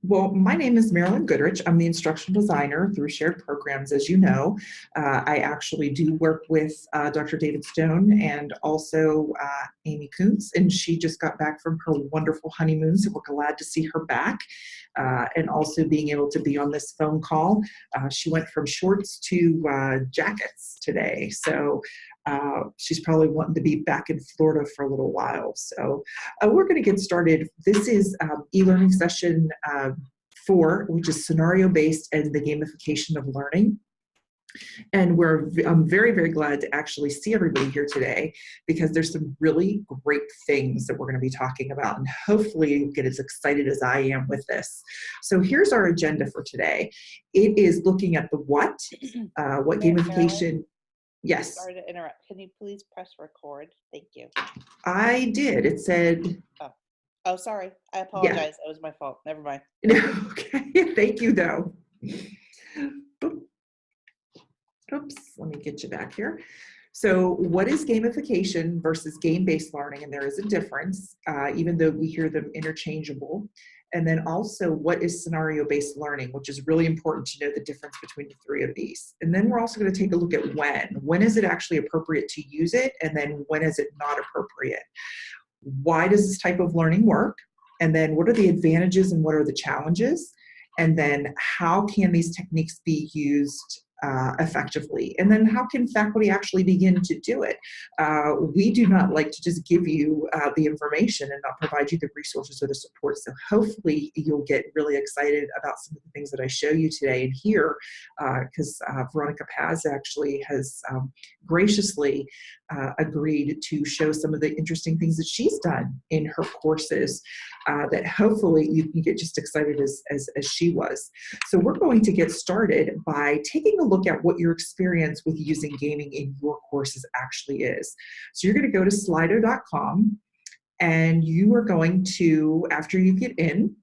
Well, my name is Marilyn Goodrich. I'm the instructional designer through Shared Programs, as you know. I actually do work with Dr. David Stone and also Amy Kuntz, and she just got back from her wonderful honeymoon, so we're glad to see her back, and also being able to be on this phone call. She went from shorts to jackets today, so she's probably wanting to be back in Florida for a little while. So we're going to get started. This is e-learning session 4, which is scenario-based and the gamification of learning. And I'm very, very glad to actually see everybody here today because there's some really great things that we're going to be talking about, and hopefully you get as excited as I am with this. So here's our agenda for today. It is looking at the what gamification. Marilyn? Yes. Sorry to interrupt. Can you please press record? Thank you. I did. It said. Oh, sorry. I apologize. Yeah. It was my fault. Never mind. Okay. Thank you, though. Oops. Let me get you back here. So what is gamification versus game-based learning? And there is a difference, even though we hear them interchangeable. And then also, what is scenario-based learning, which is really important to know the difference between the three of these. And then we're also going to take a look at when. When is it actually appropriate to use it? And then when is it not appropriate? Why does this type of learning work? And then what are the advantages and what are the challenges? And then how can these techniques be used effectively? And then how can faculty actually begin to do it? We do not like to just give you the information and not provide you the resources or the support. So hopefully you'll get really excited about some of the things that I show you today and here, because Veronica Paz actually has graciously agreed to show some of the interesting things that she's done in her courses that hopefully you can get just excited as she was. So we're going to get started by taking a look at what your experience with using gaming in your courses actually is. So you're going to go to slido.com and you are going to, after you get in,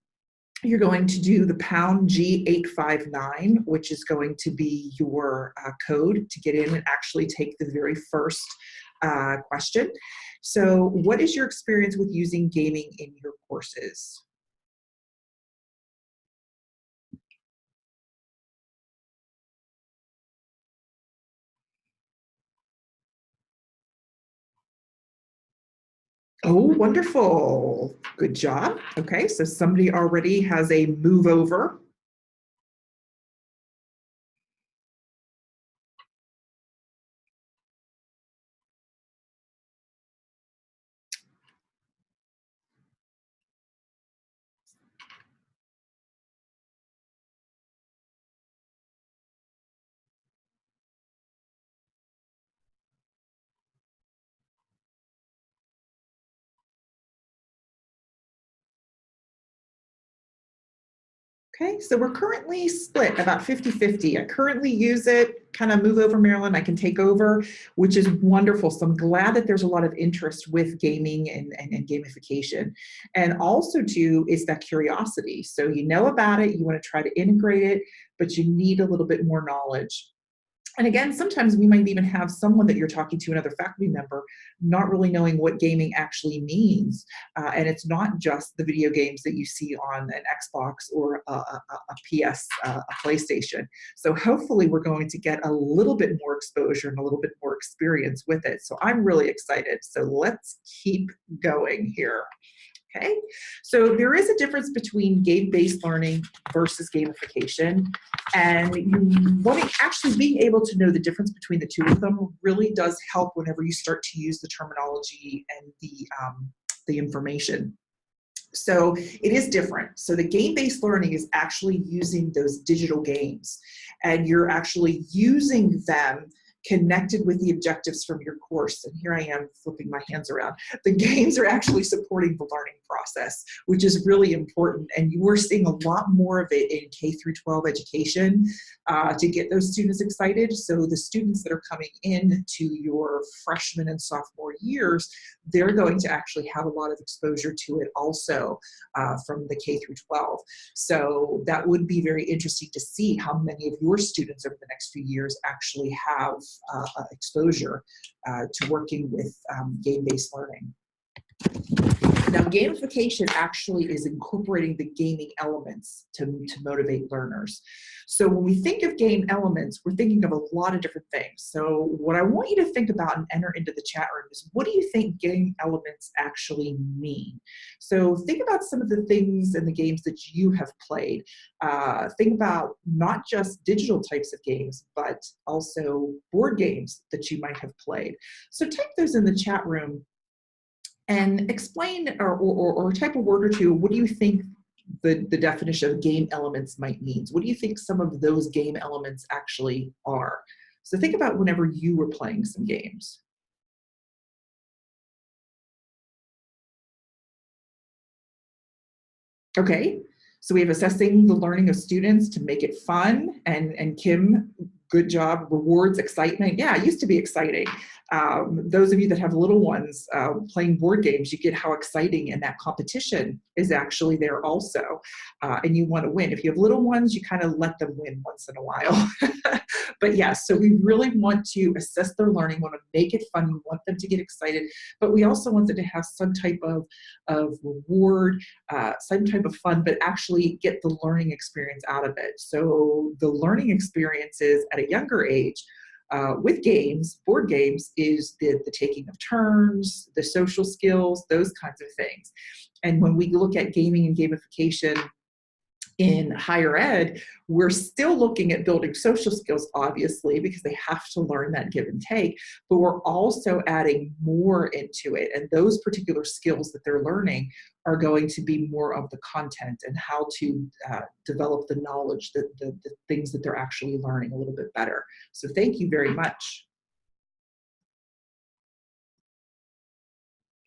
you're going to do the pound G859, which is going to be your code to get in and actually take the very first question. So what is your experience with using gaming in your courses? Oh, wonderful. Good job. Okay, so somebody already has a move over. Okay, so we're currently split about 50-50. I currently use it, kind of move over, Marilyn, I can take over, which is wonderful. So I'm glad that there's a lot of interest with gaming and gamification. And also too, is that curiosity. So you know about it, you want to try to integrate it, but you need a little bit more knowledge. And again, sometimes we might even have someone that you're talking to, another faculty member, not really knowing what gaming actually means. And it's not just the video games that you see on an Xbox or a PS, a PlayStation. So hopefully we're going to get a little bit more exposure and a little bit more experience with it. So I'm really excited. So let's keep going here. Okay, so there is a difference between game-based learning versus gamification, and you want to actually being able to know the difference between the two of them really does help whenever you start to use the terminology and the information. So it is different. So the game-based learning is actually using those digital games, and you're actually using them connected with the objectives from your course. And here I am flipping my hands around. The games are actually supporting the learning process, which is really important. And you are seeing a lot more of it in K through 12 education to get those students excited. So the students that are coming in to your freshman and sophomore years, they're going to actually have a lot of exposure to it also from the K through 12. So that would be very interesting to see how many of your students over the next few years actually have exposure to working with game-based learning. Now, gamification actually is incorporating the gaming elements to motivate learners. So when we think of game elements, we're thinking of a lot of different things. So what I want you to think about and enter into the chat room is, what do you think game elements actually mean? So think about some of the things in the games that you have played. Think about not just digital types of games, but also board games that you might have played. So type those in the chat room and explain or type a word or two. What do you think the definition of game elements might mean? What do you think some of those game elements actually are? So think about whenever you were playing some games. Okay, so we have assessing the learning of students to make it fun, and Kim, good job. Rewards, excitement. Yeah, it used to be exciting. Those of you that have little ones playing board games, you get how exciting, and that competition is actually there also, and you want to win. If you have little ones, you kind of let them win once in a while. But yes, so we really want to assess their learning, want to make it fun, we want them to get excited, but we also want them to have some type of reward, some type of fun, but actually get the learning experience out of it. So the learning experiences at a younger age with games, board games, is the taking of turns, the social skills, those kinds of things. And when we look at gaming and gamification in higher ed, we're still looking at building social skills, obviously, because they have to learn that give and take, but we're also adding more into it. And those particular skills that they're learning are going to be more of the content and how to develop the knowledge, the things that they're actually learning a little bit better. So thank you very much.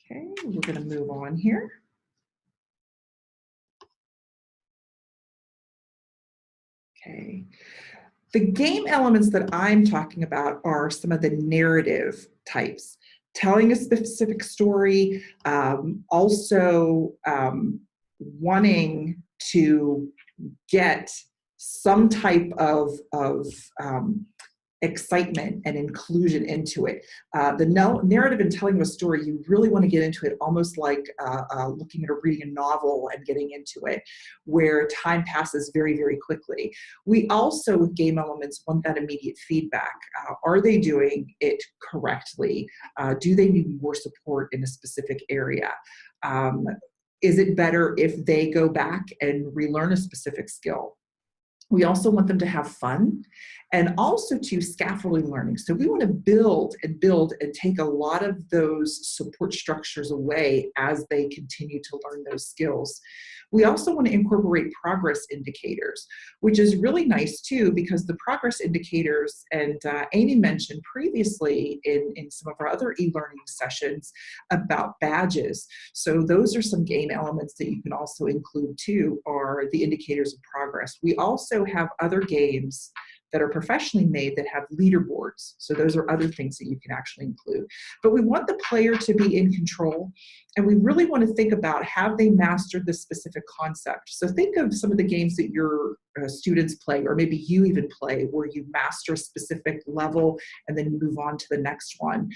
Okay, we're going to move on here. Okay. The game elements that I'm talking about are some of the narrative types, telling a specific story, also wanting to get some type of excitement and inclusion into it. The narrative and telling of a story, you really want to get into it almost like looking at or reading a novel and getting into it, where time passes very, very quickly. We also, with game elements, want that immediate feedback. Are they doing it correctly? Do they need more support in a specific area? Is it better if they go back and relearn a specific skill? We also want them to have fun and also to scaffolding learning. So we want to build and take a lot of those support structures away as they continue to learn those skills. We also want to incorporate progress indicators, which is really nice too, because the progress indicators, and Amy mentioned previously in some of our other e-learning sessions about badges. So those are some game elements that you can also include too, are the indicators of progress. We also have other games that are professionally made that have leaderboards. So those are other things that you can actually include. But we want the player to be in control, and we really want to think about, have they mastered this specific concept? So think of some of the games that your students play, or maybe you even play, where you master a specific level and then you move on to the next one.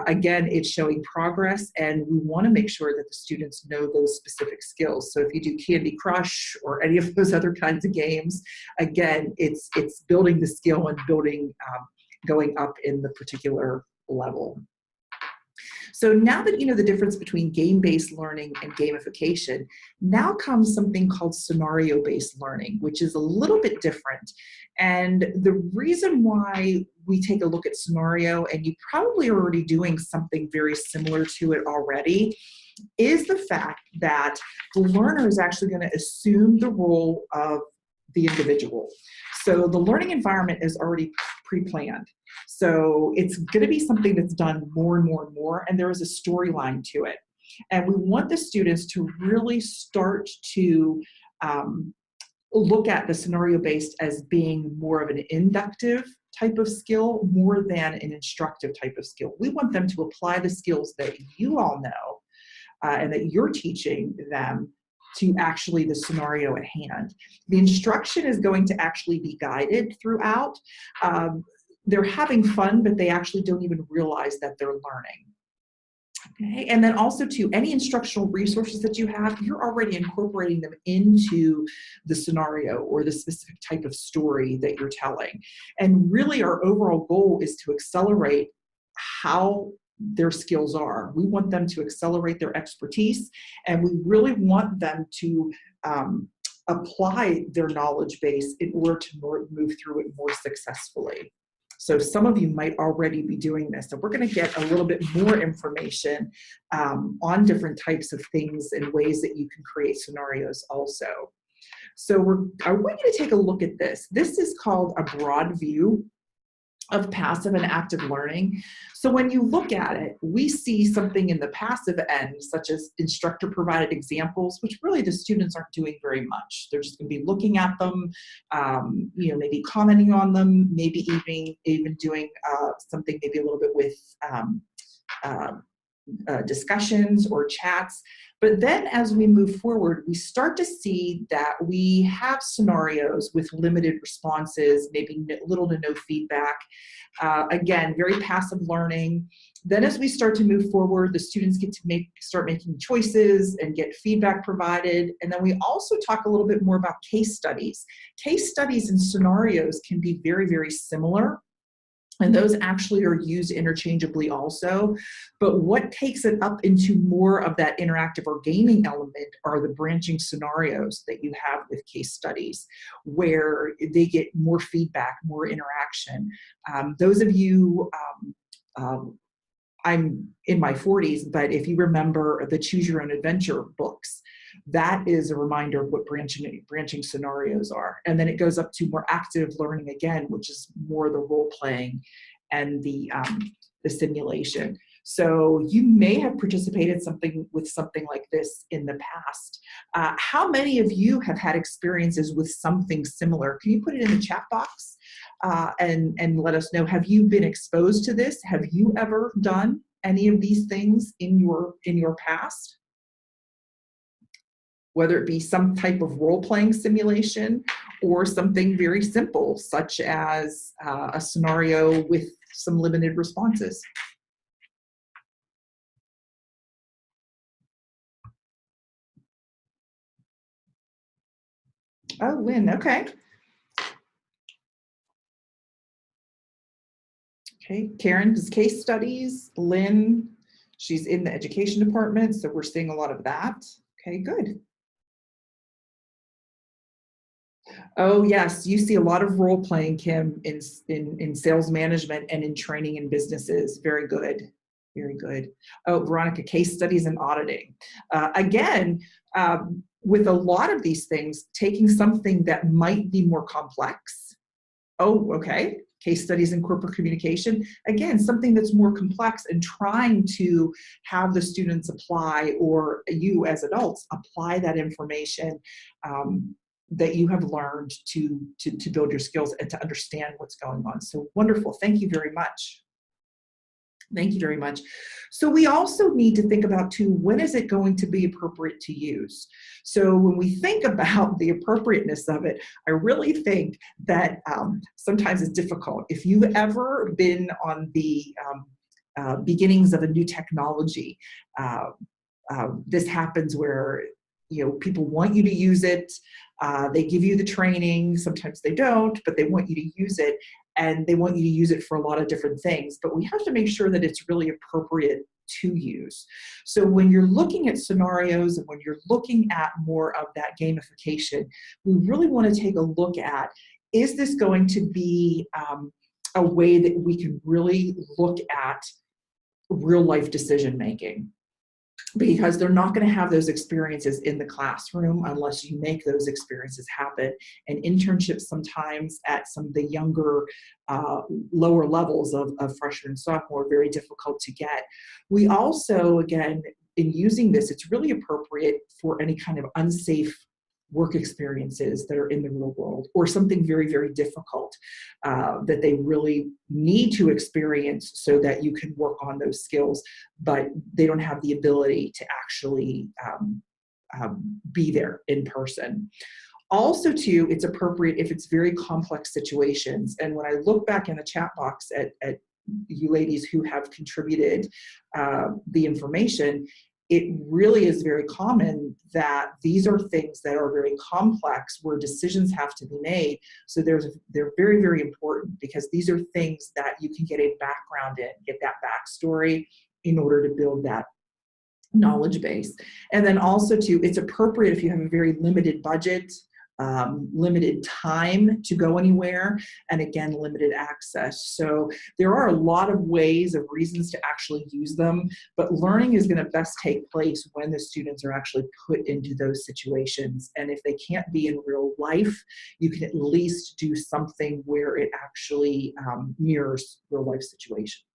Again, it's showing progress, and we want to make sure that the students know those specific skills. So if you do Candy Crush or any of those other kinds of games, again, it's building the skill and building, going up in the particular level. So now that you know the difference between game-based learning and gamification, now comes something called scenario-based learning, which is a little bit different. And the reason why we take a look at scenario, and you probably are already doing something very similar to it already, is the fact that the learner is actually going to assume the role of the individual. So the learning environment is already pre-planned. So it's going to be something that's done more and more and more, and there is a storyline to it. And we want the students to really start to look at the scenario-based as being more of an inductive type of skill more than an instructive type of skill. We want them to apply the skills that you all know and that you're teaching them to actually the scenario at hand. The instruction is going to actually be guided throughout. They're having fun, but they actually don't even realize that they're learning. Okay. And then also too, any instructional resources that you have, you're already incorporating them into the scenario or the specific type of story that you're telling. And really our overall goal is to accelerate how their skills are. We want them to accelerate their expertise, and we really want them to apply their knowledge base in order to move through it more successfully. So some of you might already be doing this. So we're going to get a little bit more information on different types of things and ways that you can create scenarios also. So I want you to take a look at this. This is called a broad view of passive and active learning. So when you look at it, we see something in the passive end, such as instructor provided examples, which really the students aren't doing very much. They're just going to be looking at them, maybe commenting on them, maybe even doing something maybe a little bit with discussions or chats. But then as we move forward, we start to see that we have scenarios with limited responses, maybe little to no feedback. Again, very passive learning. Then as we start to move forward, the students get to start making choices and get feedback provided. And then we also talk a little bit more about case studies. Case studies and scenarios can be very, very similar. And those actually are used interchangeably also. But what takes it up into more of that interactive or gaming element are the branching scenarios that you have with case studies, where they get more feedback, more interaction. Those of you, I'm in my 40s, but if you remember the Choose Your Own Adventure books, that is a reminder of what branching scenarios are. And then it goes up to more active learning again, which is more the role playing and the simulation. So you may have participated with something like this in the past. How many of you have had experiences with something similar? Can you put it in the chat box and let us know? Have you been exposed to this? Have you ever done any of these things in your past? Whether it be some type of role-playing simulation or something very simple, such as a scenario with some limited responses. Oh, Lynn, okay. Okay, Karen does case studies. Lynn, she's in the education department, so we're seeing a lot of that. Okay, good. Oh yes, you see a lot of role playing, Kim, in sales management and in training in businesses. Very good, very good. Oh, Veronica, case studies and auditing. Again, with a lot of these things, taking something that might be more complex. Oh, okay. Case studies in corporate communication. Again, something that's more complex and trying to have the students apply, or you as adults apply that information that you have learned to build your skills and to understand what's going on. So wonderful. Thank you very much. Thank you very much. So we also need to think about too, when is it going to be appropriate to use? So when we think about the appropriateness of it, I really think that sometimes it's difficult. If you've ever been on the beginnings of a new technology, this happens where people want you to use it. They give you the training. Sometimes they don't, but they want you to use it, and they want you to use it for a lot of different things. But we have to make sure that it's really appropriate to use. So when you're looking at scenarios and when you're looking at more of that gamification, we really want to take a look at, is this going to be a way that we can really look at real life decision making? Because they're not going to have those experiences in the classroom unless you make those experiences happen. And internships sometimes at some of the younger, lower levels of freshman and sophomore are very difficult to get. We also, again, in using this, it's really appropriate for any kind of unsafe work experiences that are in the real world, or something very, very difficult that they really need to experience so that you can work on those skills, but they don't have the ability to actually be there in person. Also, too, it's appropriate if it's very complex situations. And when I look back in the chat box at you ladies who have contributed the information, it really is very common that these are things that are very complex where decisions have to be made. So they're very, very important because these are things that you can get a background in, get that backstory in order to build that knowledge base. And then also too, it's appropriate if you have a very limited budget, limited time to go anywhere, and again, limited access. So there are a lot of ways of reasons to actually use them, but learning is going to best take place when the students are actually put into those situations. And if they can't be in real life, you can at least do something where it actually mirrors real life situations.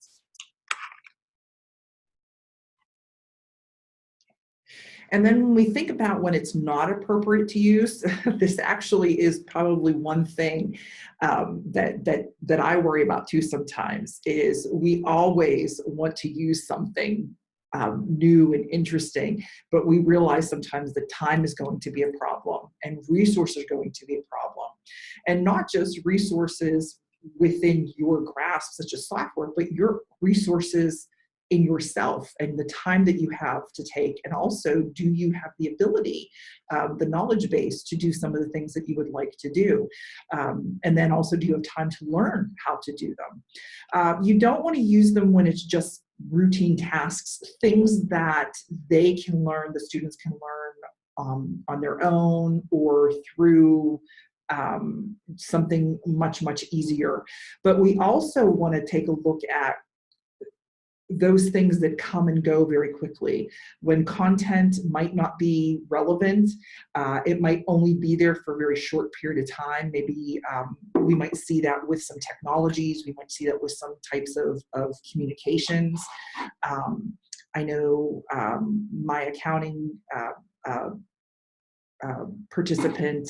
And then when we think about when it's not appropriate to use, this actually is probably one thing that I worry about too sometimes, is we always want to use something new and interesting, but we realize sometimes that time is going to be a problem and resources are going to be a problem. And not just resources within your grasp, such as software, but your resources in yourself and the time that you have to take. And also, do you have the ability, the knowledge base to do some of the things that you would like to do? And then also, do you have time to learn how to do them? You don't want to use them when it's just routine tasks, things that they can learn, the students can learn on their own or through something much, much easier. But we also want to take a look at those things that come and go very quickly. When content might not be relevant, it might only be there for a very short period of time. Maybe we might see that with some technologies. We might see that with some types of communications. I know my accounting participant,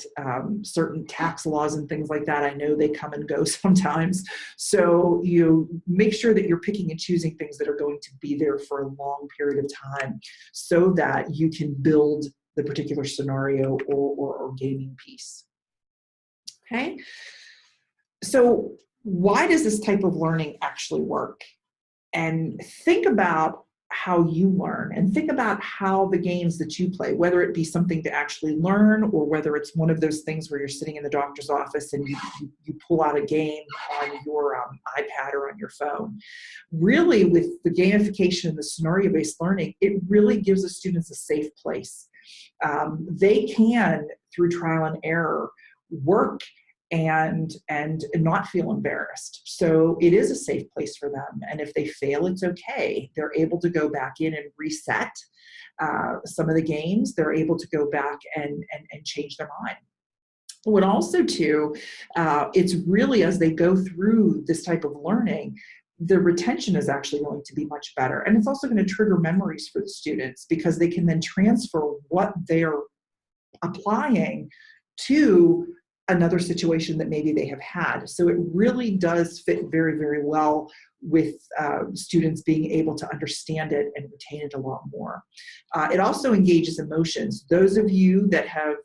certain tax laws and things like that, I know they come and go sometimes. So you make sure that you're picking and choosing things that are going to be there for a long period of time so that you can build the particular scenario or gaming piece. Okay, so why does this type of learning actually work? And think about how you learn, and think about how the games that you play, whether it be something to actually learn or whether it's one of those things where you're sitting in the doctor's office and you pull out a game on your iPad or on your phone. Really, with the gamification and the scenario-based learning, it really gives the students a safe place. They can, through trial and error, work and not feel embarrassed. So it is a safe place for them. And if they fail, it's okay. They're able to go back in and reset some of the games. They're able to go back and change their mind. What also too, it's really as they go through this type of learning, the retention is actually going to be much better. And it's also going to trigger memories for the students because they can then transfer what they're applying to another situation that maybe they have had. So it really does fit very, very well with students being able to understand it and retain it a lot more. It also engages emotions. Those of you that have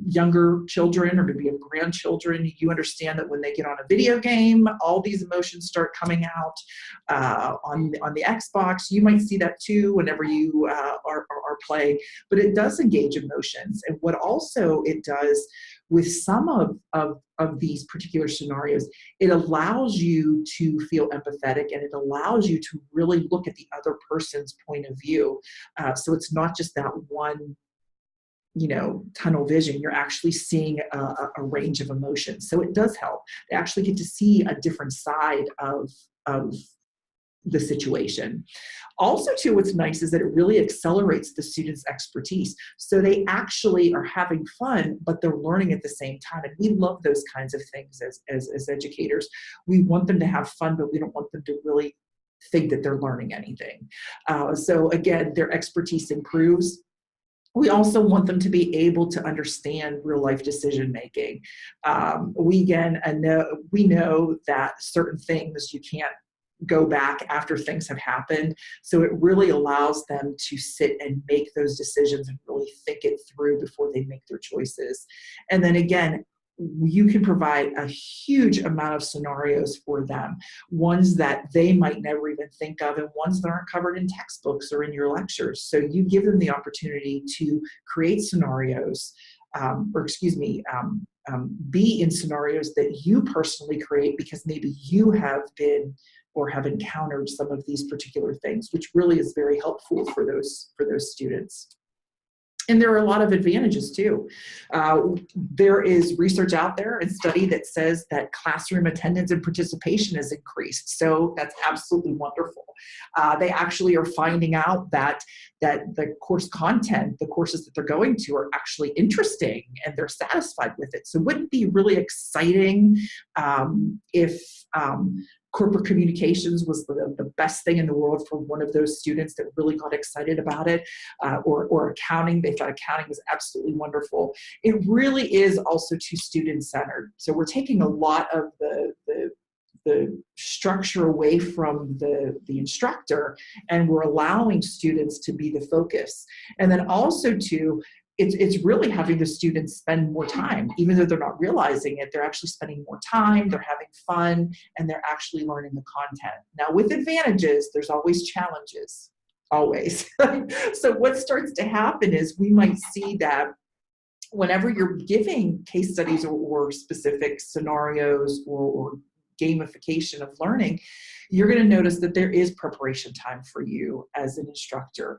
younger children or maybe have grandchildren, you understand that when they get on a video game, all these emotions start coming out. On the Xbox, you might see that too whenever you are playing, but it does engage emotions. And what also it does with some of these particular scenarios, it allows you to feel empathetic and it allows you to really look at the other person's point of view. So it's not just that one tunnel vision. You're actually seeing a range of emotions. So it does help. They actually get to see a different side of the situation. Also, too, what's nice is that it really accelerates the students' expertise. So they actually are having fun, but they're learning at the same time. And we love those kinds of things as educators. We want them to have fun, but we don't want them to really think that they're learning anything. So again, their expertise improves. We also want them to be able to understand real life decision making. We know that certain things you can't go back after things have happened. So it really allows them to sit and make those decisions and really think it through before they make their choices. And then again, you can provide a huge amount of scenarios for them, ones that they might never even think of, and ones that aren't covered in textbooks or in your lectures. So you give them the opportunity to create scenarios, be in scenarios that you personally create because maybe you have been or have encountered some of these particular things, which really is very helpful for those students. And there are a lot of advantages too. There is research out there and study that says that classroom attendance and participation has increased. So that's absolutely wonderful. They actually are finding out that the course content, the courses that they're going to, are actually interesting and they're satisfied with it. So wouldn't it be really exciting if corporate communications was the best thing in the world for one of those students that really got excited about it, or accounting. They thought accounting was absolutely wonderful. It really is also too student-centered. So we're taking a lot of the structure away from the instructor, and we're allowing students to be the focus. And then also too, it's really having the students spend more time. Even though they're not realizing it, they're actually spending more time, they're having fun, and they're actually learning the content. Now, with advantages, there's always challenges, always. So what starts to happen is we might see that whenever you're giving case studies or specific scenarios or gamification of learning, you're going to notice that there is preparation time for you as an instructor.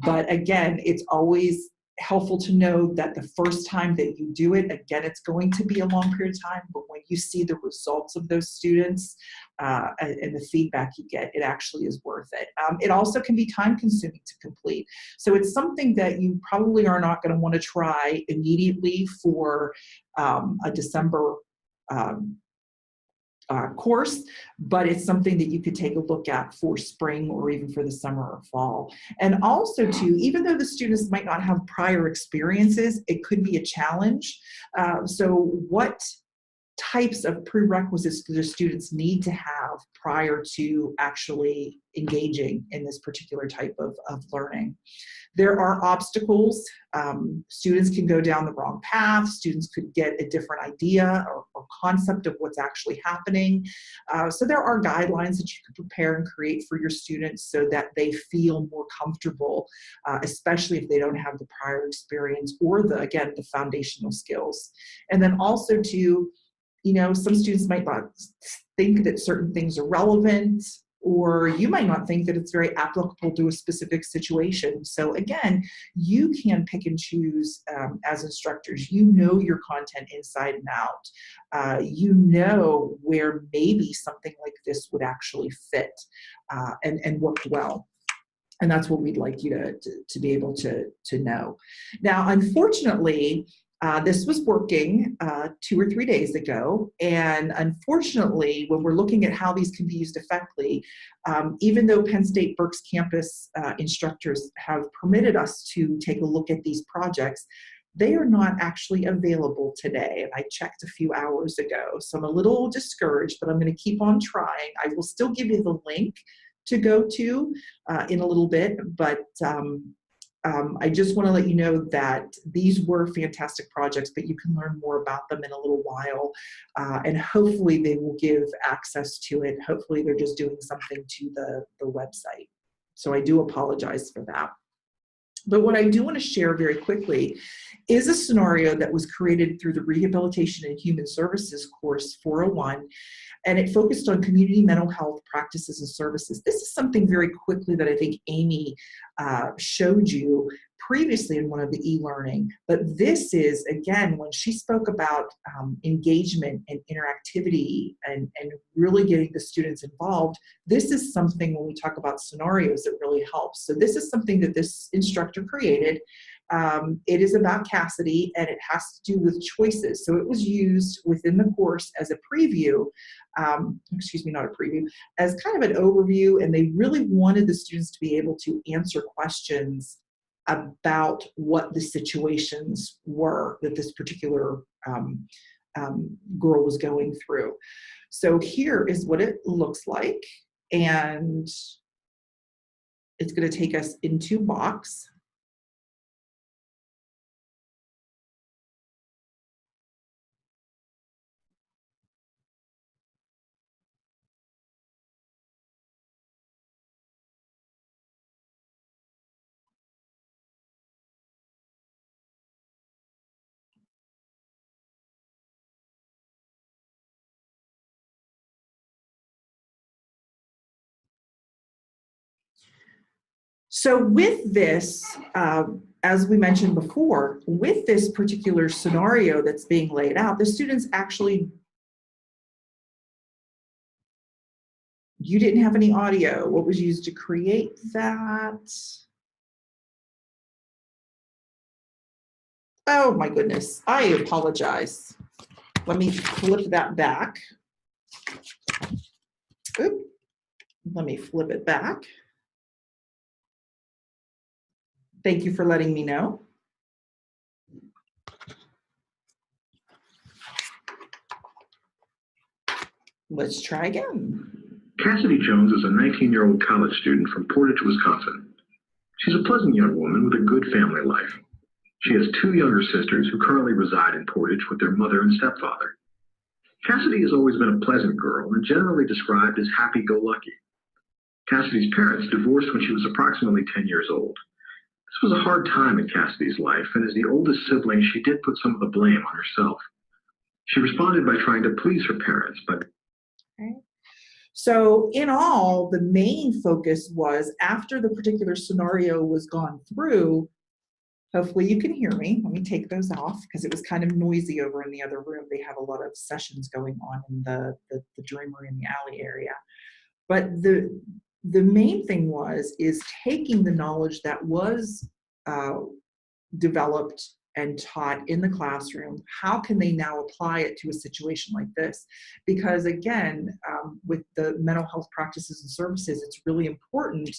But again, it's always helpful to know that the first time that you do it, again, it's going to be a long period of time, but when you see the results of those students and the feedback you get, it actually is worth it. It also can be time consuming to complete. So it's something that you probably are not going to want to try immediately for a December course, but it's something that you could take a look at for spring or even for the summer or fall. And also too, even though the students might not have prior experiences, it could be a challenge. So what types of prerequisites do the students need to have prior to actually engaging in this particular type of learning? There are obstacles. Students can go down the wrong path. Students could get a different idea or concept of what's actually happening. So there are guidelines that you can prepare and create for your students so that they feel more comfortable, especially if they don't have the prior experience or again, the foundational skills. And then also to, some students might not think that certain things are relevant, or you might not think that it's very applicable to a specific situation. So again, you can pick and choose as instructors. You know your content inside and out. You know where maybe something like this would actually fit and work well. And that's what we'd like you to be able to know. Now, unfortunately, this was working 2 or 3 days ago, and unfortunately, when we're looking at how these can be used effectively, even though Penn State Berks campus instructors have permitted us to take a look at these projects, they are not actually available today. And I checked a few hours ago, so I'm a little discouraged, but I'm going to keep on trying. I will still give you the link to go to in a little bit, but I just want to let you know that these were fantastic projects, but you can learn more about them in a little while, and hopefully they will give access to it. Hopefully they're just doing something to the website. So I do apologize for that. But what I do want to share very quickly is a scenario that was created through the Rehabilitation and Human Services course 401, and it focused on community mental health practices and services. This is something very quickly that I think Amy showed you previously in one of the e-learning, but this is, again, when she spoke about engagement and interactivity and really getting the students involved, this is something when we talk about scenarios that really helps. So this is something that this instructor created. It is about Cassidy, and it has to do with choices. So it was used within the course as a preview, not a preview, as kind of an overview, and they really wanted the students to be able to answer questions about what the situations were that this particular girl was going through. So here is what it looks like, and it's going to take us into Box. So with this, as we mentioned before, with this particular scenario that's being laid out, the students actually, you didn't have any audio. What was used to create that? Oh my goodness, I apologize. Let me flip that back. Oop. Let me flip it back. Thank you for letting me know. Let's try again. Cassidy Jones is a 19-year-old college student from Portage, Wisconsin. She's a pleasant young woman with a good family life. She has two younger sisters who currently reside in Portage with their mother and stepfather. Cassidy has always been a pleasant girl and generally described as happy-go-lucky. Cassidy's parents divorced when she was approximately 10 years old. This was a hard time in Cassidy's life, and as the oldest sibling, she did put some of the blame on herself. She responded by trying to please her parents, but... Okay. So in all, the main focus was after the particular scenario was gone through, hopefully you can hear me. Let me take those off because it was kind of noisy over in the other room. They have a lot of sessions going on in the Dreamery in the alley area. But the main thing is taking the knowledge that was developed and taught in the classroom, how can they now apply it to a situation like this? Because again, with the mental health practices and services, it's really important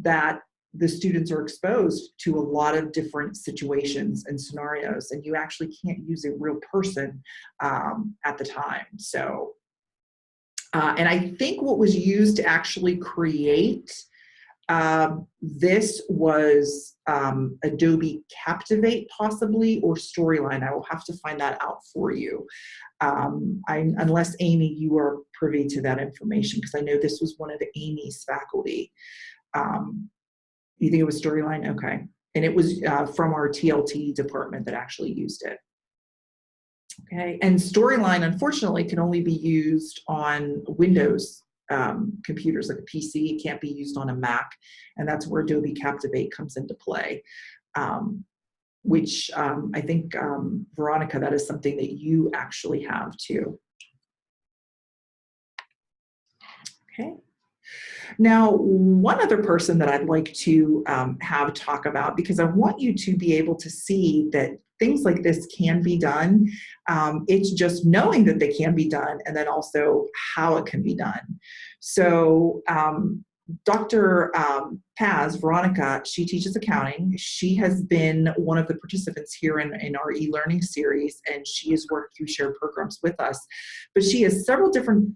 that the students are exposed to a lot of different situations and scenarios, and you actually can't use a real person at the time. So, and I think what was used to actually create this was Adobe Captivate possibly, or Storyline. I will have to find that out for you. Unless Amy, you are privy to that information, because I know this was one of Amy's faculty. You think it was Storyline? Okay. And it was from our TLT department that actually used it. Okay. And Storyline, unfortunately, can only be used on Windows computers, like a PC. It can't be used on a Mac, and that's where Adobe Captivate comes into play, which I think, Veronica, that is something that you actually have too. Okay. Now, one other person that I'd like to have talk about, because I want you to be able to see that things like this can be done. It's just knowing that they can be done, and then also how it can be done. So Dr. Paz, Veronica, she teaches accounting. She has been one of the participants here in our e-learning series, and she has worked through shared programs with us. But she has several different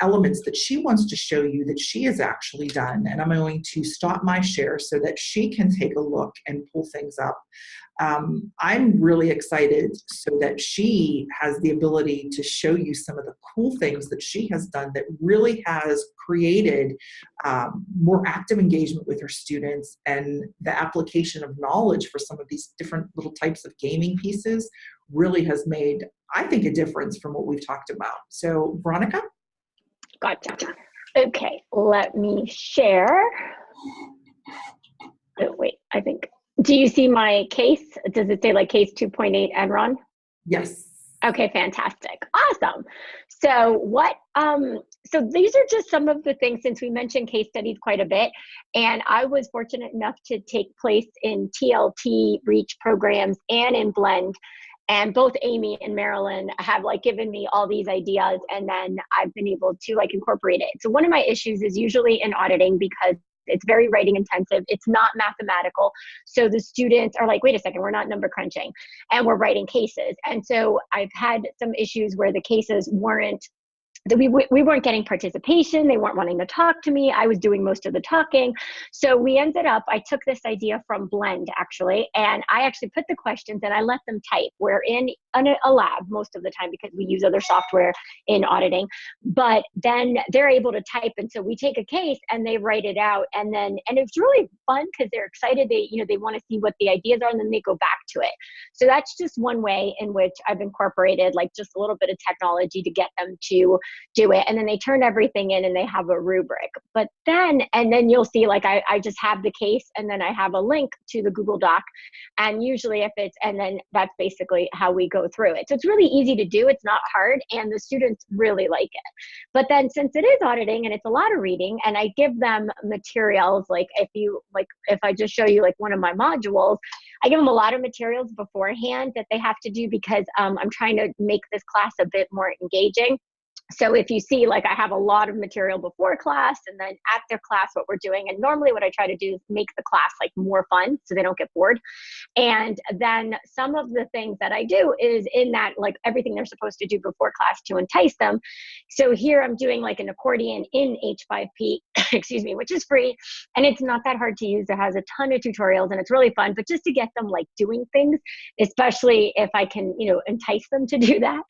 elements that she wants to show you that she has actually done. And I'm going to stop my share so that she can take a look and pull things up. I'm really excited so that she has the ability to show you some of the cool things that she has done that really has created more active engagement with her students, and the application of knowledge for some of these different little types of gaming pieces really has made, I think, a difference from what we've talked about. So, Veronica? Gotcha. Okay, let me share. Oh, wait, I think. Do you see my case? Does it say like case 2.8 Enron? Yes. Okay, fantastic. Awesome. So so these are just some of the things, since we mentioned case studies quite a bit, and I was fortunate enough to take place in TLT Reach programs and in Blend. And both Amy and Marilyn have like given me all these ideas, and then I've been able to like incorporate it. So one of my issues is usually in auditing, because it's very writing intensive. It's not mathematical. So the students are like, wait a second, we're not number crunching, and we're writing cases. And so I've had some issues where the cases weren't, that we weren't getting participation. They weren't wanting to talk to me. I was doing most of the talking. So we ended up, I took this idea from Blend actually, and I actually put the questions and I let them type. We're in a lab most of the time because we use other software in auditing, but then they're able to type. And so we take a case and they write it out, and it's really fun because they're excited. They want to see what the ideas are, and then they go back to it. So that's just one way in which I've incorporated like just a little bit of technology to get them to do it. And then they turn everything in and they have a rubric. But then, and then you'll see like I just have the case and then I have a link to the Google Doc. And usually if it's, and then that's basically how we go through it. So it's really easy to do. It's not hard. And the students really like it. But then since it is auditing and it's a lot of reading, and I give them materials, like if I just show you like one of my modules, I give them a lot of materials beforehand that they have to do because I'm trying to make this class a bit more engaging. So if you see, like I have a lot of material before class and then after class, what we're doing, and normally what I try to do is make the class like more fun so they don't get bored. And then some of the things that I do is in that, like everything they're supposed to do before class to entice them. So here I'm doing like an accordion in H5P, excuse me, which is free. And it's not that hard to use. It has a ton of tutorials and it's really fun, but just to get them like doing things, especially if I can, entice them to do that.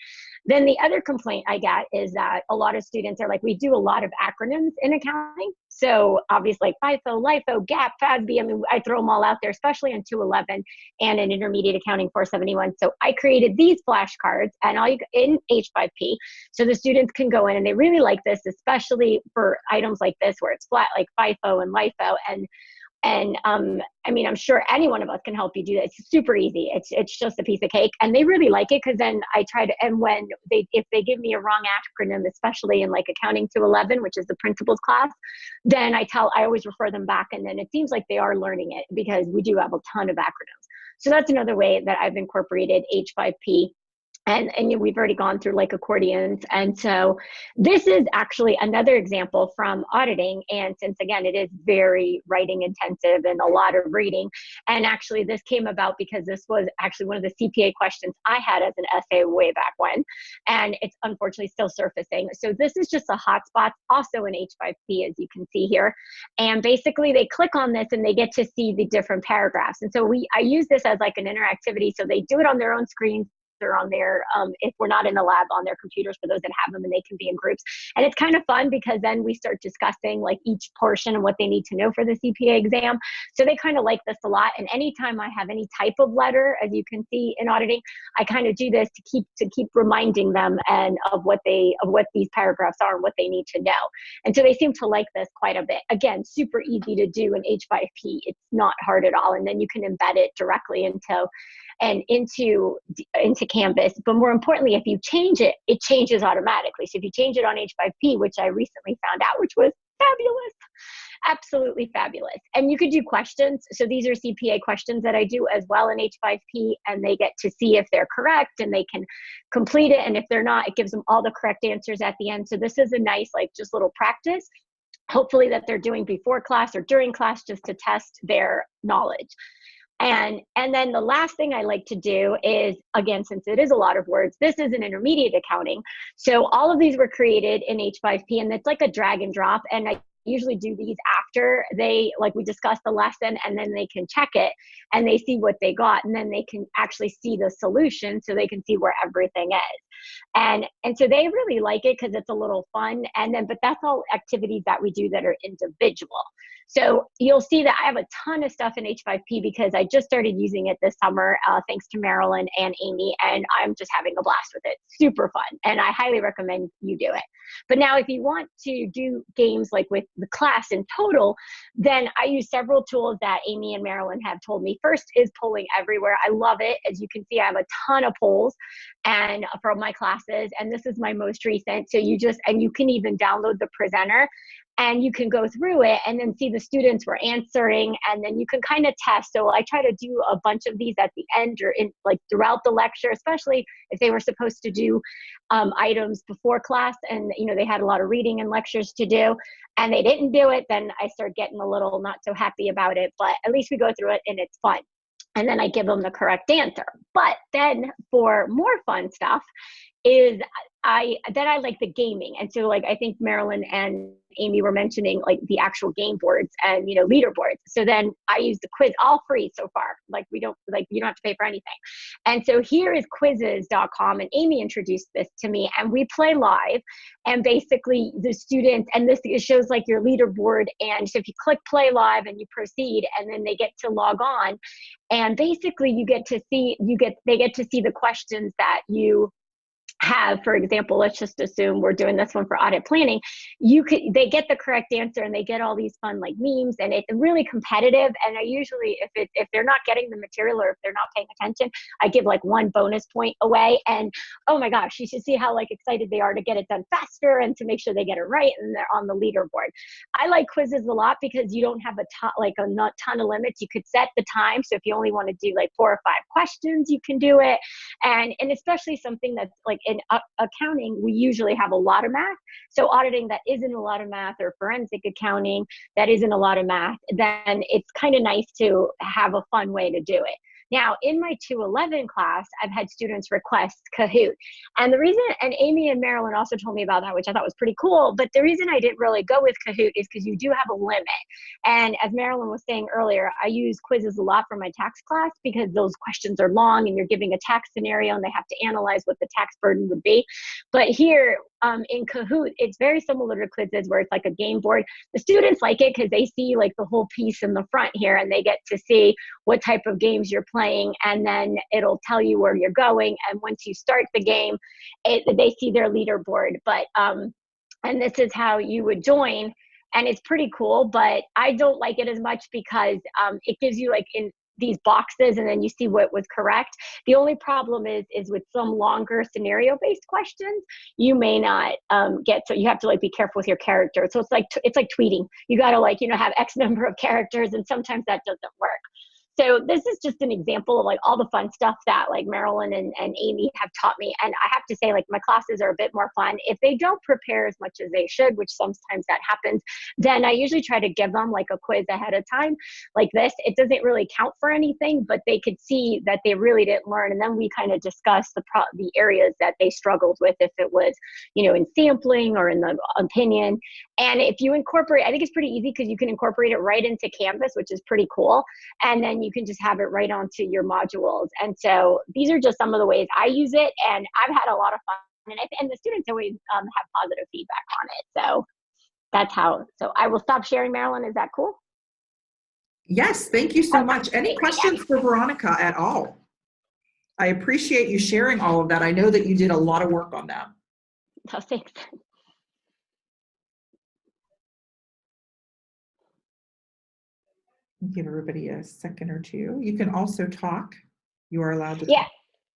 Then the other complaint I get is that a lot of students are like, we do a lot of acronyms in accounting. So obviously like FIFO, LIFO, GAAP, FASB, I mean, I throw them all out there, especially in 211 and in Intermediate Accounting 471. So I created these flashcards and in H5P. So the students can go in and they really like this, especially for items like this, where it's flat, like FIFO and LIFO. And I mean, I'm sure any one of us can help you do that. It's super easy. It's just a piece of cake, and they really like it because then I try to. And if they give me a wrong acronym, especially in like Accounting 211, which is the principles class, then I always refer them back, and then it seems like they are learning it because we do have a ton of acronyms. So that's another way that I've incorporated H5P. And we've already gone through like accordions. And so this is actually another example from auditing. And since again, it is very writing intensive and a lot of reading. And actually this came about because this was actually one of the CPA questions I had as an essay way back when, and it's unfortunately still surfacing. So this is just a hotspot, also in H5P, as you can see here. And basically they click on this and they get to see the different paragraphs. And so I use this as like an interactivity. So they do it on their own screens, or on their, if we're not in the lab, on their computers for those that have them, and they can be in groups. And it's kind of fun because then we start discussing like each portion and what they need to know for the CPA exam. So they kind of like this a lot. And anytime I have any type of letter, as you can see in auditing, I kind of do this to keep reminding them and of what these paragraphs are and what they need to know. And so they seem to like this quite a bit. Again, super easy to do in H5P. It's not hard at all. And then you can embed it directly into Canvas. But more importantly, if you change it, it changes automatically. So if you change it on H5P, which I recently found out, which was fabulous, absolutely fabulous. And you could do questions. So these are CPA questions that I do as well in H5P, and they get to see if they're correct and they can complete it. And if they're not, it gives them all the correct answers at the end. So this is a nice, like just little practice, hopefully that they're doing before class or during class, just to test their knowledge. And then the last thing I like to do is, again, since it is a lot of words, this is an intermediate accounting. So all of these were created in H5P, and it's like a drag and drop. And I usually do these after we discuss the lesson, and then they can check it and they see what they got, and then they can actually see the solution so they can see where everything is. And so they really like it because it's a little fun. But that's all activities that we do that are individual. So you'll see that I have a ton of stuff in H5P because I just started using it this summer, thanks to Marilyn and Amy, and I'm just having a blast with it. Super fun. And I highly recommend you do it. But now if you want to do games like with the class in total, then I use several tools that Amy and Marilyn have told me. First is polling everywhere. I love it. As you can see, I have a ton of polls and from my classes, and this is my most recent. So you can even download the presenter, and you can go through it and then see the students were answering, and then you can kind of test. So I try to do a bunch of these at the end or in like throughout the lecture, especially if they were supposed to do items before class and they had a lot of reading and lectures to do and they didn't do it, then I start getting a little not so happy about it, but at least we go through it and it's fun. And then I give them the correct answer. But then for more fun stuff is I like the gaming. And so like I think Marilyn and Amy were mentioning like the actual game boards and leaderboards. So then I use the quiz, all free so far. You don't have to pay for anything. And so here is quizzes.com, and Amy introduced this to me, and we play live, and basically the students, and it shows like your leaderboard. And so if you click play live and you proceed, and then they get to log on, and basically they get to see the questions that you have, for example, let's just assume we're doing this one for audit planning, they get the correct answer and they get all these fun like memes, and it's really competitive. And I usually, if they're not getting the material or if they're not paying attention, I give like 1 bonus point away. And oh my gosh, you should see how like excited they are to get it done faster and to make sure they get it right, and they're on the leaderboard. I like quizzes a lot because you don't have a not ton of limits. You could set the time, so if you only want to do like 4 or 5 questions, you can do it. And especially something that's like in accounting, we usually have a lot of math. So auditing that isn't a lot of math, or forensic accounting that isn't a lot of math, then it's kind of nice to have a fun way to do it. Now, in my 211 class, I've had students request Kahoot. And the reason, and Amy and Marilyn also told me about that, which I thought was pretty cool, but the reason I didn't really go with Kahoot is because you do have a limit. And as Marilyn was saying earlier, I use quizzes a lot for my tax class because those questions are long and you're giving a tax scenario and they have to analyze what the tax burden would be. But here in Kahoot, it's very similar to quizzes where it's like a game board. The students like it because they see like the whole piece in the front here, and they get to see what type of games you're playing, and then it'll tell you where you're going. And once you start the game, they see their leaderboard. But and this is how you would join, and it's pretty cool. But I don't like it as much because it gives you like in these boxes and then you see what was correct. The only problem is with some longer scenario based questions, you may not get to, you have to like be careful with your character. So it's like tweeting. You got to like, have X number of characters, and sometimes that doesn't work. So this is just an example of like all the fun stuff that like Marilyn and Amy have taught me. And I have to say, like, my classes are a bit more fun. If they don't prepare as much as they should, which sometimes that happens, then I usually try to give them like a quiz ahead of time like this. It doesn't really count for anything, but they could see that they really didn't learn. And then we kind of discuss the areas that they struggled with, if it was, in sampling or in the opinion. And if you incorporate, I think it's pretty easy because you can incorporate it right into Canvas, which is pretty cool. And then you can just have it right onto your modules. And so these are just some of the ways I use it, and I've had a lot of fun. And the students always have positive feedback on it. So that's how. So I will stop sharing, Marilyn. Is that cool? Yes, thank you so much. Any questions for Veronica at all? I appreciate you sharing all of that. I know that you did a lot of work on that. Oh, thanks. Give everybody a second or two. You can also talk. You are allowed to Yeah.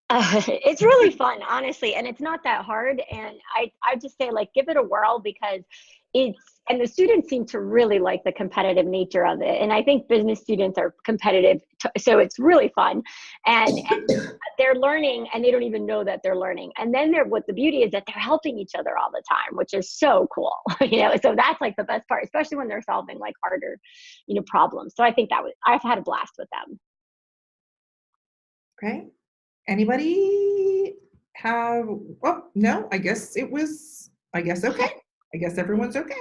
talk. It's really fun, honestly, and it's not that hard. And I just say, like, give it a whirl because and the students seem to really like the competitive nature of it. And I think business students are competitive, so it's really fun. And they're learning, and they don't even know that they're learning. And then what the beauty is that they're helping each other all the time, which is so cool. So that's like the best part, especially when they're solving like harder, problems. So I think I've had a blast with them. Okay. Anybody have, well, no, I guess okay. I guess everyone's okay.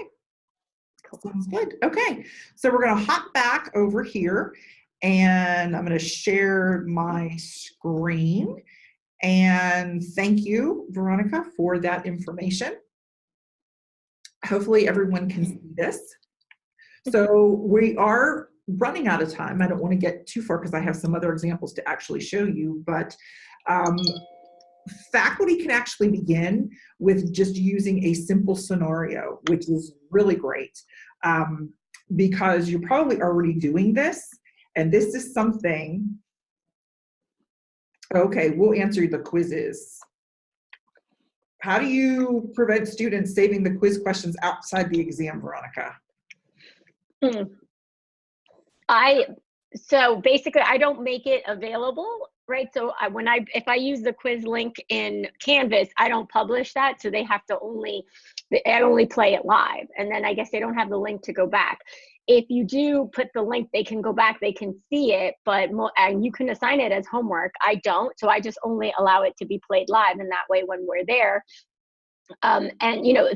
Sounds good. Okay. So we're going to hop back over here, and I'm going to share my screen. And thank you, Veronica, for that information. Hopefully everyone can see this. So we are running out of time. I don't want to get too far because I have some other examples to actually show you, but faculty can actually begin with just using a simple scenario, which is really great because you're probably already doing this, and this is something. Okay, we'll answer the quizzes. How do you prevent students saving the quiz questions outside the exam, Veronica? So basically, I don't make it available, right? So if I use the quiz link in Canvas, I don't publish that. So they have to I only play it live. And then I guess they don't have the link to go back. If you do put the link, they can go back, they can see it, and you can assign it as homework. I don't. So I just only allow it to be played live. And that way, when we're there, and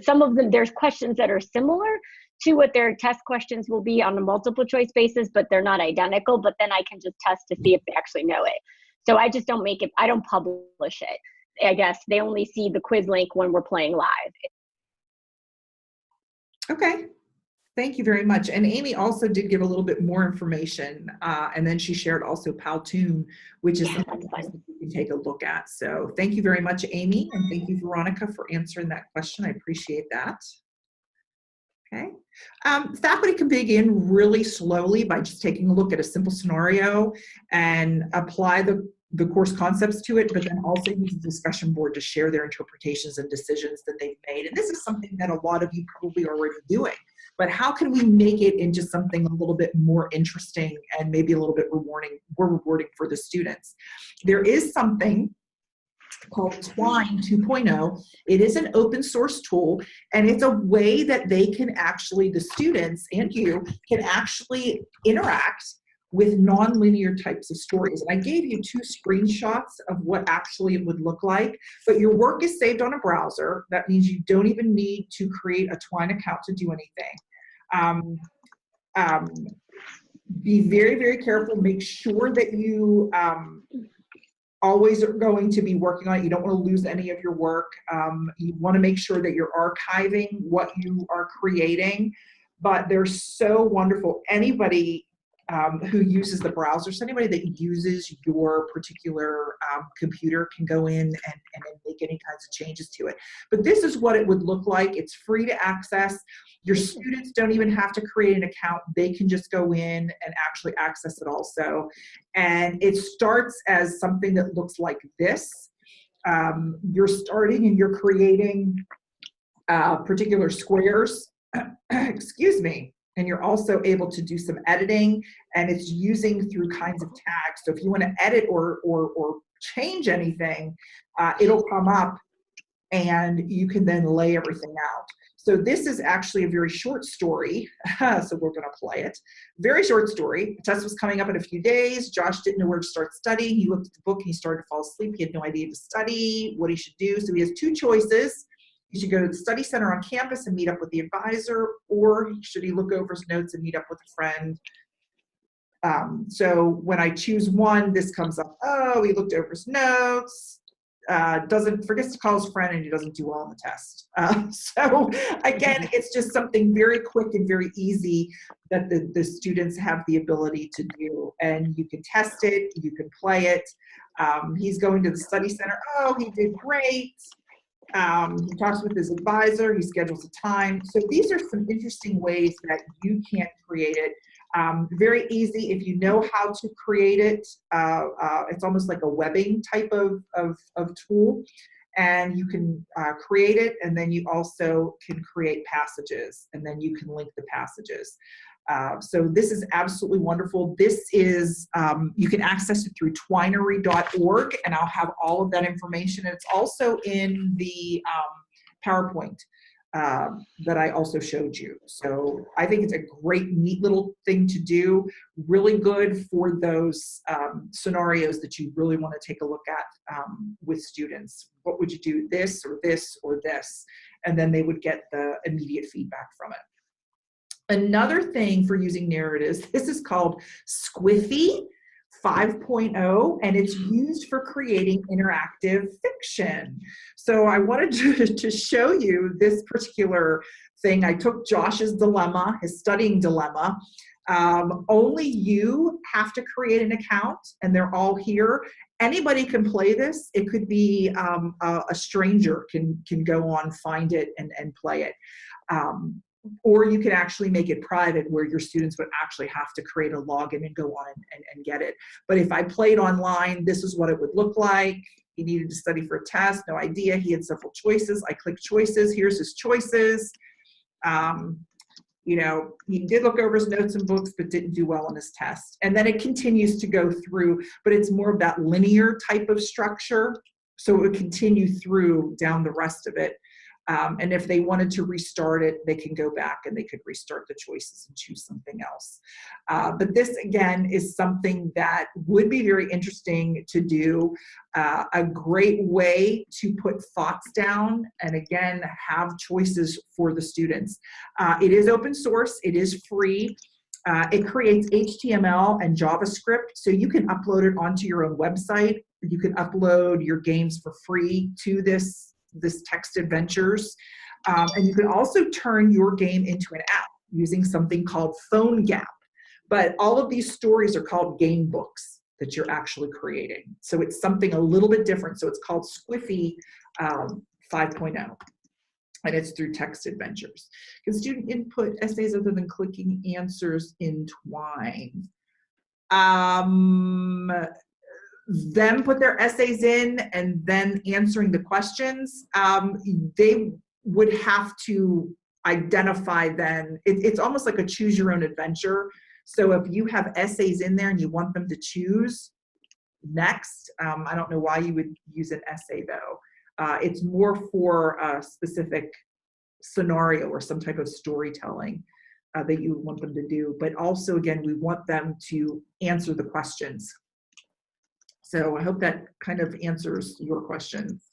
some of them, there's questions that are similar to what their test questions will be on a multiple choice basis, but they're not identical. But then I can just test to see if they actually know it. So I just don't make it, I don't publish it. I guess they only see the quiz link when we're playing live. Okay. Thank you very much. And Amy also did give a little bit more information, and then she shared also Powtoon, which is something that's fun. that you can take a look at. So thank you very much, Amy, and thank you, Veronica, for answering that question. I appreciate that. Okay. Faculty can begin really slowly by just taking a look at a simple scenario and apply the course concepts to it, but then also use the discussion board to share their interpretations and decisions that they've made. And this is something that a lot of you probably are already doing, but how can we make it into something a little bit more interesting and maybe a little bit more rewarding for the students? There is something called Twine 2.0. It is an open source tool, and it's a way that they can actually, the students and you can actually interact with nonlinear types of stories. And I gave you 2 screenshots of what actually it would look like, but your work is saved on a browser. That means you don't even need to create a Twine account to do anything. Be very, very careful. Make sure that you always are going to be working on it. You don't want to lose any of your work. You want to make sure that you're archiving what you are creating, but they're so wonderful. Anybody who uses the browser, so anybody that uses your particular computer can go in and make any kinds of changes to it. But this is what it would look like. It's free to access. Your students don't even have to create an account. They can just go in and actually access it also. And it starts as something that looks like this. You're starting and you're creating particular squares, excuse me, and you're also able to do some editing, and it's using through kinds of tags. So if you want to edit or change anything, it'll come up and you can then lay everything out. So this is actually a very short story. So we're going to play it. Very short story. The test was coming up in a few days. Josh didn't know where to start studying. He looked at the book and he started to fall asleep. He had no idea to study, what he should do. So he has 2 choices. He should go to the study center on campus and meet up with the advisor, or should he look over his notes and meet up with a friend? So when I choose one, this comes up. Oh, he looked over his notes, forgets to call his friend, and he doesn't do well on the test. So again, it's just something very quick and very easy that the students have the ability to do. And you can test it, you can play it. He's going to the study center. Oh, he did great. He talks with his advisor, he schedules a time. So these are some interesting ways that you can create it. Very easy if you know how to create it. It's almost like a webbing type of tool. And you can create it, and then you also can create passages, and then you can link the passages. So this is absolutely wonderful. This is, you can access it through twinery.org, and I'll have all of that information. It's also in the PowerPoint that I also showed you. So I think it's a great, neat little thing to do. Really good for those scenarios that you really want to take a look at with students. What would you do, this or this or this? And then they would get the immediate feedback from it. Another thing for using narratives, this is called Squiffy 5.0, and it's used for creating interactive fiction. So I wanted to show you this particular thing. I took Josh's dilemma, his studying dilemma. Only you have to create an account, and they're all here. Anybody can play this. It could be a stranger can go on, find it, and play it. Or you can actually make it private where your students would actually have to create a login and go on and get it. But if I played online, this is what it would look like. He needed to study for a test, no idea. He had several choices. I clicked choices. Here's his choices. You know, he did look over his notes and books, but didn't do well on his test. And then it continues to go through, but it's more of that linear type of structure. So it would continue through down the rest of it. And if they wanted to restart it, they can go back and they could restart the choices and choose something else. But this, again, is something that would be very interesting to do. A great way to put thoughts down and, again, have choices for the students. It is open source. It is free. It creates HTML and JavaScript, so you can upload it onto your own website. You can upload your games for free to this text adventures, and you can also turn your game into an app. using something called Phone Gap. But all of these stories are called game books that you're actually creating. So it's something a little bit different. So it's called Squiffy 5.0. And it's through text adventures. Can student input essays other than clicking answers entwined? Them put their essays in and then answering the questions. They would have to identify then, it's almost like a choose your own adventure. So if you have essays in there and you want them to choose next, I don't know why you would use an essay though. It's more for a specific scenario or some type of storytelling that you want them to do. But also, again, we want them to answer the questions. So I hope that kind of answers your questions.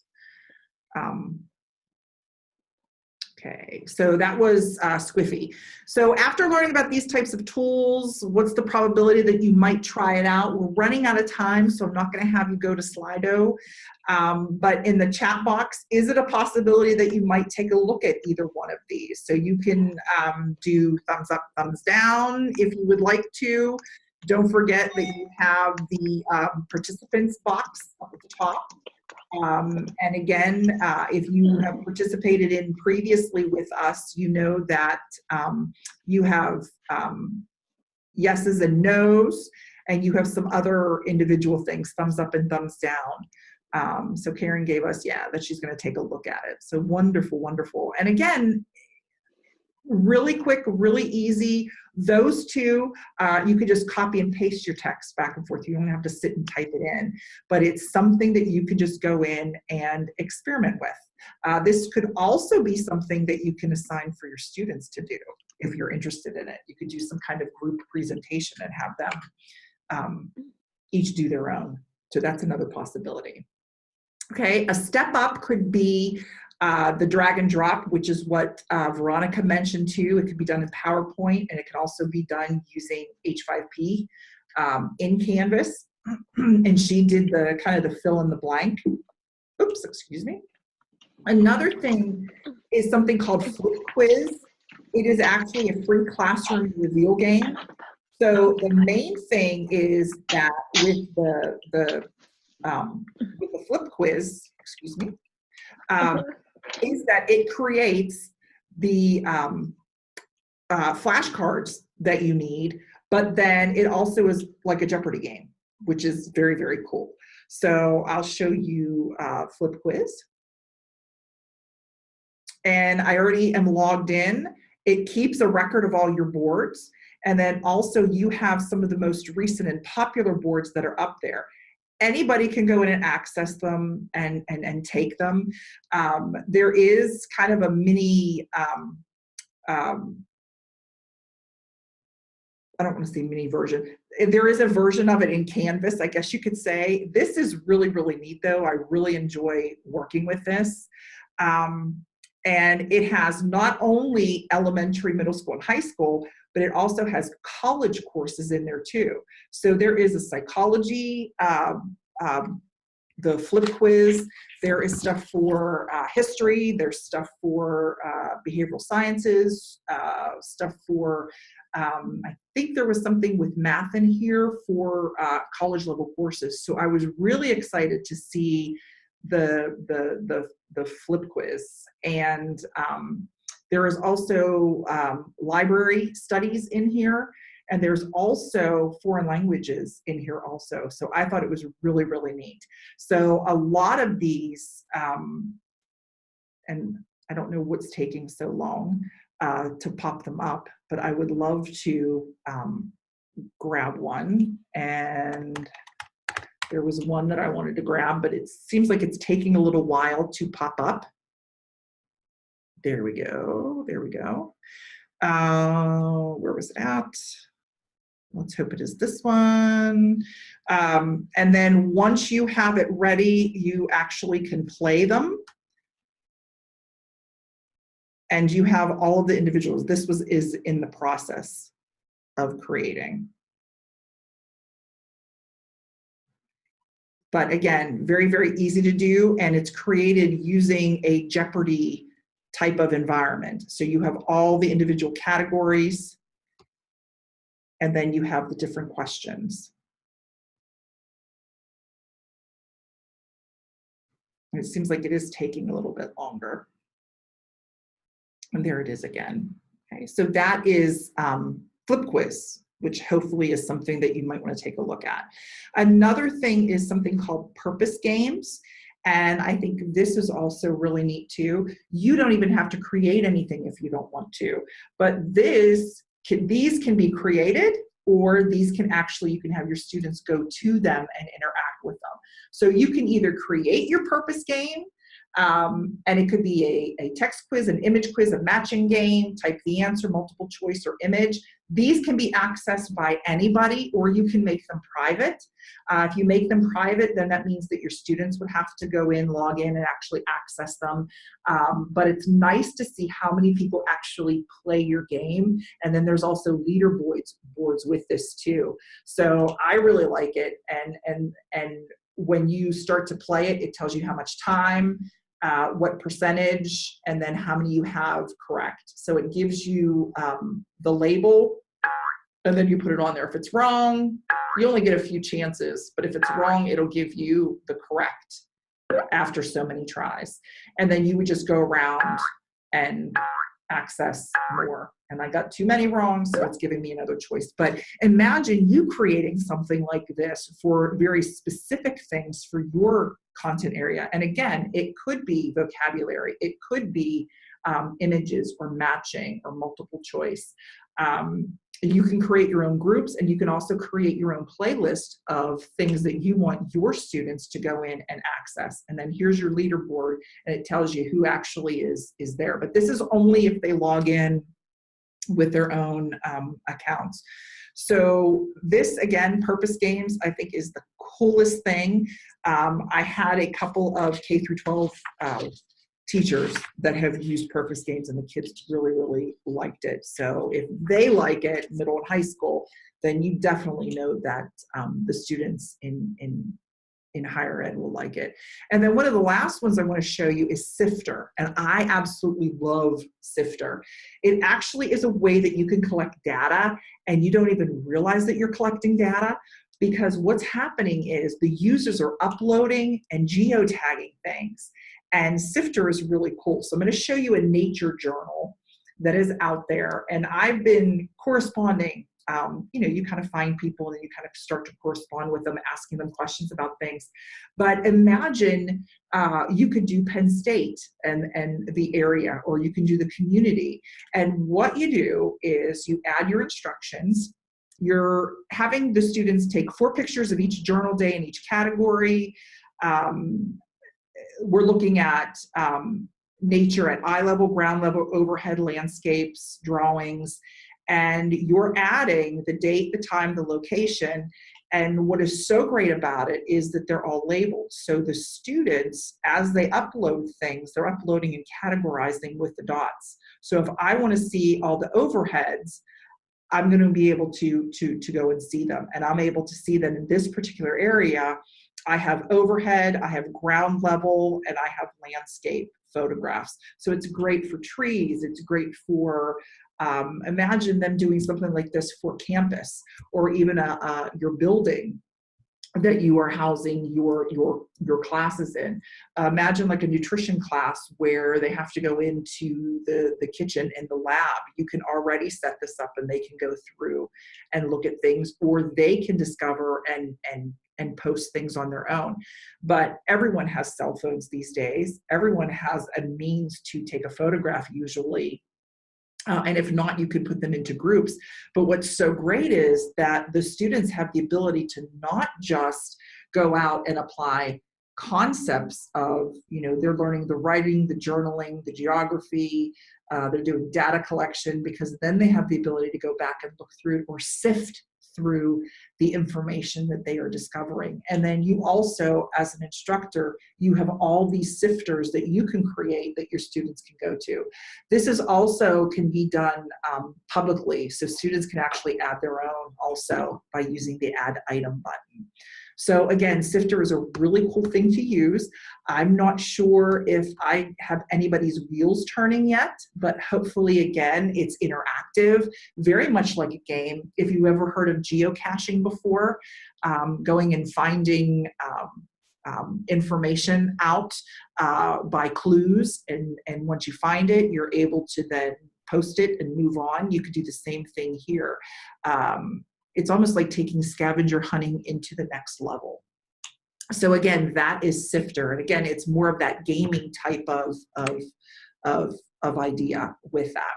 Okay, so that was Squiffy. So after learning about these types of tools, what's the probability that you might try it out? We're running out of time, so I'm not going to have you go to Slido. But in the chat box, is it a possibility that you might take a look at either one of these? So you can do thumbs up, thumbs down if you would like to. Don't forget that you have the participants box up at the top. And again, if you have participated in previously with us, you know that you have yeses and nos, and you have some other individual things, thumbs up and thumbs down. So Karen gave us, yeah, that she's going to take a look at it. So wonderful, wonderful. And again, really quick, really easy. Those two, you could just copy and paste your text back and forth. You don't have to sit and type it in, but it's something that you can just go in and experiment with. This could also be something that you can assign for your students to do if you're interested in it. You could do some kind of group presentation and have them each do their own. So that's another possibility. Okay, a step up could be the drag and drop, which is what Veronica mentioned too. It could be done in PowerPoint, and it can also be done using H5P in Canvas. And she did the kind of the fill in the blank. Oops, excuse me. Another thing is something called Flip Quiz. It is actually a free classroom reveal game. So the main thing is that with the Flip Quiz, excuse me, is that it creates the flashcards that you need, but then it also is like a Jeopardy game, which is very, very cool. So I'll show you Flip Quiz. And I already am logged in. It keeps a record of all your boards. And then also you have some of the most recent and popular boards that are up there. Anybody can go in and access them and take them. There is kind of a mini, I don't want to say mini version. There is a version of it in Canvas, I guess you could say. This is really, really neat though. I really enjoy working with this. And it has not only elementary, middle school, and high school, but it also has college courses in there too. So there is a psychology, the Flip Quiz, there is stuff for history, there's stuff for behavioral sciences, stuff for, I think there was something with math in here for college level courses. So I was really excited to see the Flip Quiz. And there is also library studies in here, and there's also foreign languages in here also. So I thought it was really, really neat. So a lot of these, and I don't know what's taking so long to pop them up, but I would love to grab one. And there was one that I wanted to grab, but it seems like it's taking a little while to pop up. There we go, there we go. Where was it at? Let's hope it is this one. And then once you have it ready, you actually can play them. And you have all of the individuals. This is in the process of creating. But again, very, very easy to do, and it's created using a Jeopardy type of environment. So you have all the individual categories, and then you have the different questions. And it seems like it is taking a little bit longer. And there it is again. Okay, so that is Flip Quiz, which hopefully is something that you might want to take a look at. Another thing is something called purpose games. And I think this is also really neat too. You don't even have to create anything if you don't want to, but these can be created, or these can actually, you can have your students go to them and interact with them. So you can either create your purpose game, and it could be a text quiz, an image quiz, a matching game, type the answer, multiple choice, or image. These can be accessed by anybody, or you can make them private. If you make them private, then that means that your students would have to go in, log in, and actually access them. But it's nice to see how many people actually play your game. And then there's also leaderboards with this too. So I really like it. And when you start to play it, it tells you how much time, what percentage, and then how many you have correct. So it gives you the label, and then you put it on there. If it's wrong, you only get a few chances, but if it's wrong, it'll give you the correct after so many tries. And then you would just go around and access more. And I got too many wrong, so it's giving me another choice. But imagine you creating something like this for very specific things for your content area. And again, it could be vocabulary, it could be images, or matching, or multiple choice. You can create your own groups, and you can also create your own playlist of things that you want your students to go in and access. And then here's your leaderboard, and it tells you who actually is there. But this is only if they log in with their own accounts. So this, again, purpose games, I think is the coolest thing. I had a couple of K through 12 teachers that have used purpose games, and the kids really, really liked it. So if they like it, middle and high school, then you definitely know that the students in higher ed will like it. And then one of the last ones I want to show you is Sifter. And I absolutely love Sifter. It actually is a way that you can collect data, and you don't even realize that you're collecting data, because what's happening is the users are uploading and geotagging things. And Sifter is really cool. So I'm going to show you a nature journal that is out there. And I've been corresponding. You kind of find people, and you kind of start to correspond with them, asking them questions about things. But imagine you could do Penn State and the area, or you can do the community. And what you do is you add your instructions. You're having the students take 4 pictures of each journal day in each category. We're looking at nature at eye level, ground level, overhead, landscapes, drawings, and you're adding the date, the time, the location. And what is so great about it is that they're all labeled. So the students, as they upload things, they're uploading and categorizing with the dots. So if I want to see all the overheads, I'm going to be able to go and see them. And I'm able to see them in this particular area. I have overhead, I have ground level, and I have landscape photographs. So it's great for trees. It's great for, imagine them doing something like this for campus, or even your building that you are housing your classes in. Imagine like a nutrition class where they have to go into the kitchen and the lab. You can already set this up, and they can go through and look at things, or they can discover and post things on their own. But everyone has cell phones these days. Everyone has a means to take a photograph usually. And if not, you could put them into groups. But what's so great is that the students have the ability to not just go out and apply concepts of, they're learning the writing, the journaling, the geography, they're doing data collection, because then they have the ability to go back and look through it, or sift through the information that they are discovering. And then you also, as an instructor, you have all these sifters that you can create that your students can go to. This is also can be done publicly, so students can actually add their own also by using the add item button. So again, Sifter is a really cool thing to use. I'm not sure if I have anybody's wheels turning yet, but hopefully, again, it's interactive, very much like a game. If you ever heard of geocaching before, going and finding information out by clues, and once you find it, you're able to then post it and move on. You could do the same thing here. It's almost like taking scavenger hunting into the next level. So again, that is Sifter. And again, it's more of that gaming type of idea with that.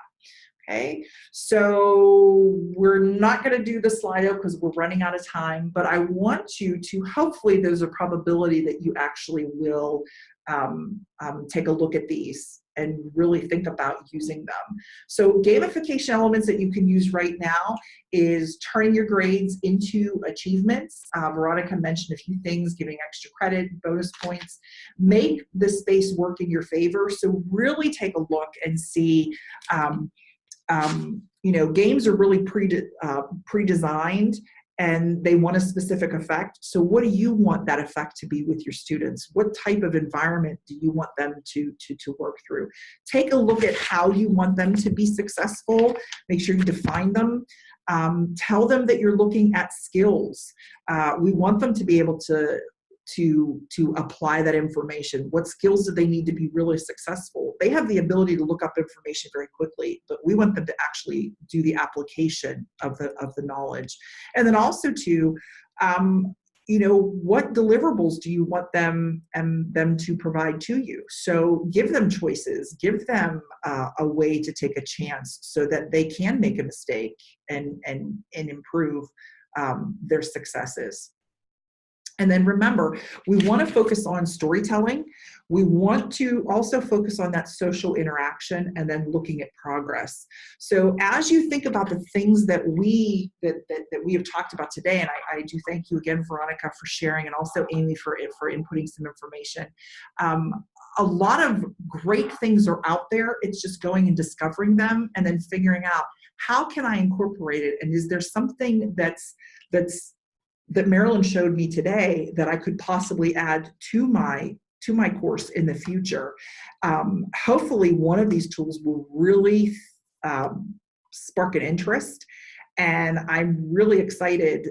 Okay, so we're not going to do the Slido because we're running out of time, but I want you to, hopefully there's a probability that you actually will take a look at these and really think about using them. So gamification elements that you can use right now is turning your grades into achievements. Veronica mentioned a few things, giving extra credit, bonus points. Make the space work in your favor. So really take a look and see, you know, games are really pre-designed, and they want a specific effect. So what do you want that effect to be with your students? What type of environment do you want them to work through? Take a look at how you want them to be successful. Make sure you define them. Tell them that you're looking at skills. We want them to be able to apply that information. What skills do they need to be really successful? They have the ability to look up information very quickly, but we want them to actually do the application of the knowledge. And then also to, you know, what deliverables do you want them to provide to you? So give them choices, give them a way to take a chance so that they can make a mistake and improve their successes. And then remember, we want to focus on storytelling. We want to also focus on that social interaction and then looking at progress. So as you think about the things that we have talked about today, and I do thank you again, Veronica, for sharing, and also Amy for inputting some information. A lot of great things are out there. It's just going and discovering them and then figuring out, how can I incorporate it? And is there something that Marilyn showed me today that I could possibly add to my course in the future? Hopefully one of these tools will really spark an interest, and I'm really excited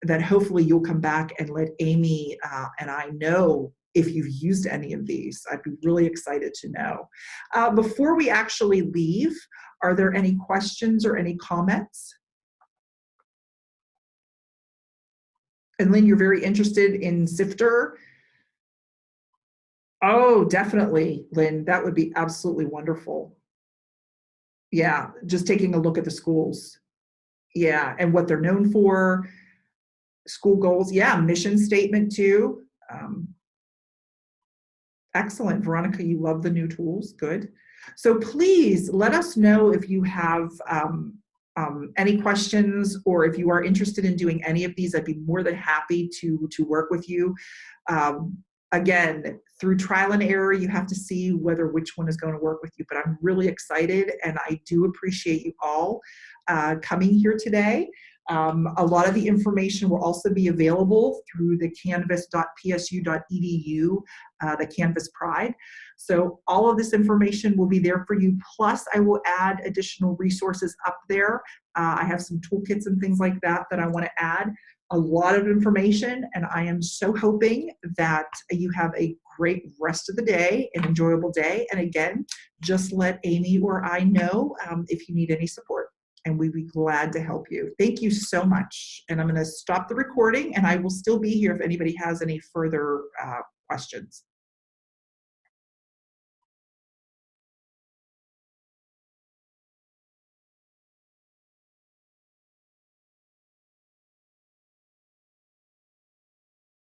that hopefully you'll come back and let Amy and I know if you've used any of these. I'd be really excited to know. Before we actually leave, are there any questions or any comments? And Lynn, you're very interested in Sifter. Oh, definitely, Lynn. That would be absolutely wonderful. Yeah, just taking a look at the schools. Yeah, and what they're known for, school goals. Yeah, mission statement too. Excellent, Veronica, you love the new tools. Good. So please let us know if you have any questions, or if you are interested in doing any of these. I'd be more than happy to work with you. Again, through trial and error, you have to see which one is going to work with you, but I'm really excited, and I do appreciate you all coming here today. A lot of the information will also be available through the canvas.psu.edu, the Canvas Pride. So all of this information will be there for you. Plus, I will add additional resources up there. I have some toolkits and things like that I want to add. A lot of information, and I am so hoping that you have a great rest of the day, an enjoyable day. And again, just let Amy or I know if you need any support, and we'd be glad to help you. Thank you so much. And I'm going to stop the recording, and I will still be here if anybody has any further questions.